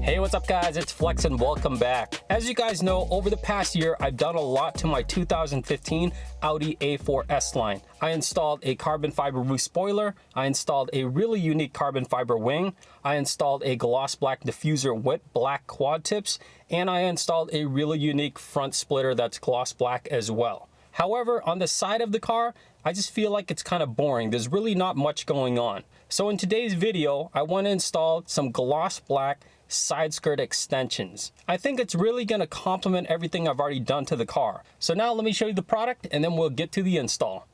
Hey, what's up guys? It's Flex and welcome back. As you guys know, over the past year, I've done a lot to my 2015 Audi A4 S-Line. I installed a carbon fiber roof spoiler, I installed a really unique carbon fiber wing, I installed a gloss black diffuser with black quad tips, and I installed a really unique front splitter that's gloss black as well. However, on the side of the car, I just feel like it's kind of boring. There's really not much going on. So in today's video, I want to install some gloss black side skirt extensions. I think it's really going to complement everything I've already done to the car. So now let me show you the product and then we'll get to the install.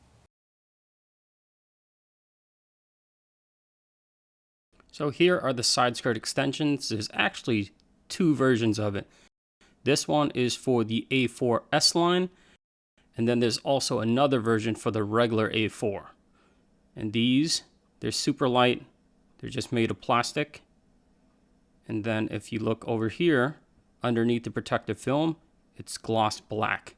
So here are the side skirt extensions. There's actually two versions of it. This one is for the A4 S-Line, and then there's also another version for the regular A4. And these, they're super light. They're just made of plastic. And then if you look over here, underneath the protective film, it's gloss black.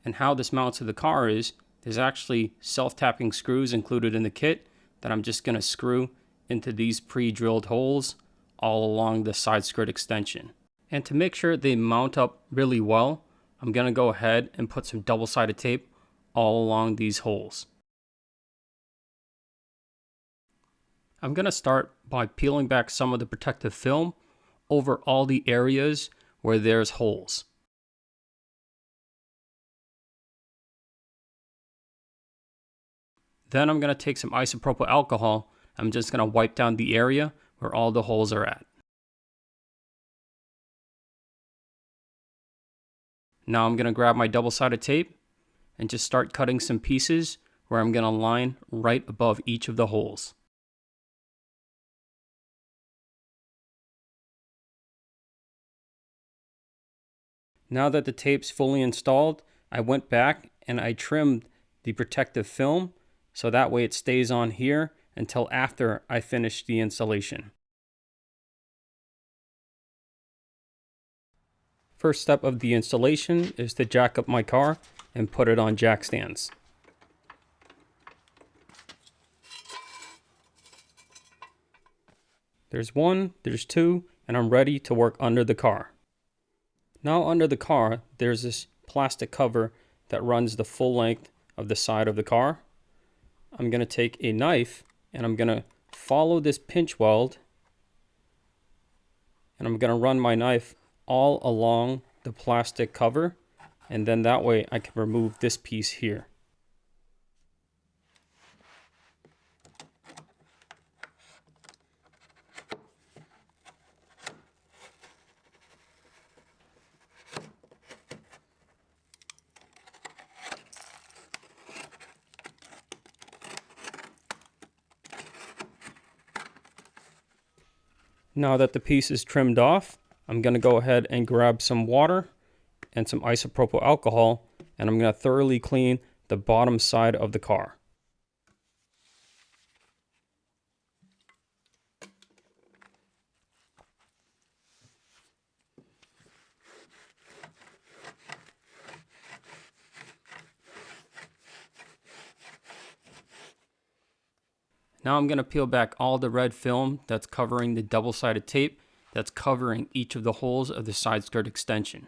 And how this mounts to the car is, there's actually self-tapping screws included in the kit that I'm just going to screw into these pre-drilled holes all along the side skirt extension. And to make sure they mount up really well, I'm going to go ahead and put some double-sided tape all along these holes. I'm going to start by peeling back some of the protective film over all the areas where there's holes. Then I'm going to take some isopropyl alcohol. I'm just going to wipe down the area where all the holes are at. Now I'm going to grab my double-sided tape and just start cutting some pieces where I'm going to line right above each of the holes. Now that the tape's fully installed, I went back and I trimmed the protective film so that way it stays on here until after I finish the installation. First step of the installation is to jack up my car and put it on jack stands. There's one, there's two, and I'm ready to work under the car. Now under the car, there's this plastic cover that runs the full length of the side of the car. I'm going to take a knife and I'm going to follow this pinch weld, and I'm going to run my knife all along the plastic cover, and then that way I can remove this piece here. Now that the piece is trimmed off, I'm going to go ahead and grab some water and some isopropyl alcohol, and I'm going to thoroughly clean the bottom side of the car. Now I'm going to peel back all the red film that's covering the double-sided tape that's covering each of the holes of the side skirt extension.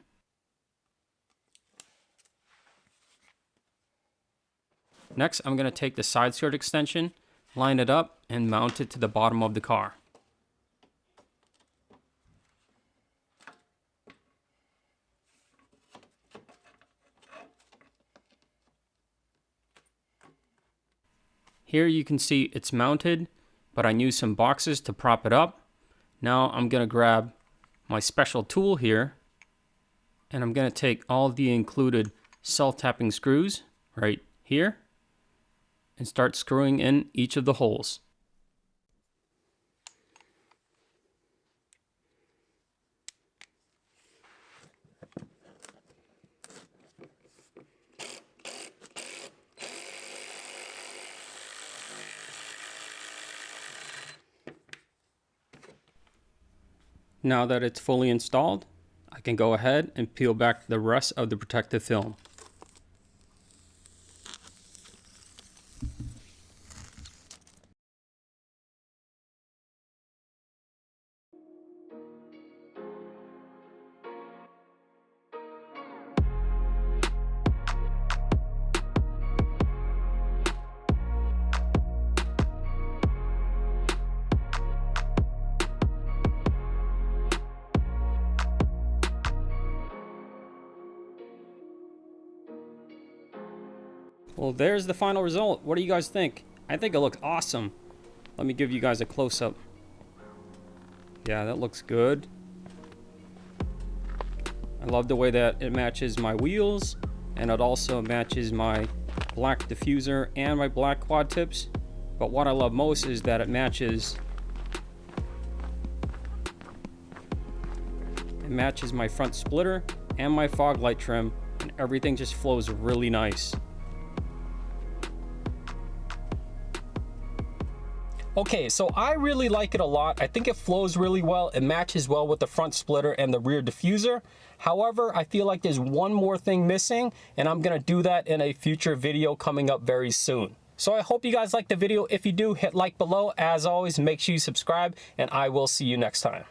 Next, I'm going to take the side skirt extension, line it up, and mount it to the bottom of the car. Here you can see it's mounted, but I used some boxes to prop it up. Now I'm going to grab my special tool here, and I'm going to take all the included self-tapping screws right here and start screwing in each of the holes. Now that it's fully installed, I can go ahead and peel back the rest of the protective film. Well, there's the final result. What do you guys think? I think it looks awesome. Let me give you guys a close-up. Yeah, that looks good. I love the way that it matches my wheels, and it also matches my black diffuser and my black quad tips. But what I love most is that it matches my front splitter and my fog light trim, and everything just flows really nice. Okay, so I really like it a lot. I think it flows really well. It matches well with the front splitter and the rear diffuser. However, I feel like there's one more thing missing, and I'm gonna do that in a future video coming up very soon. So I hope you guys liked the video. If you do, hit like below. As always, make sure you subscribe, and I will see you next time.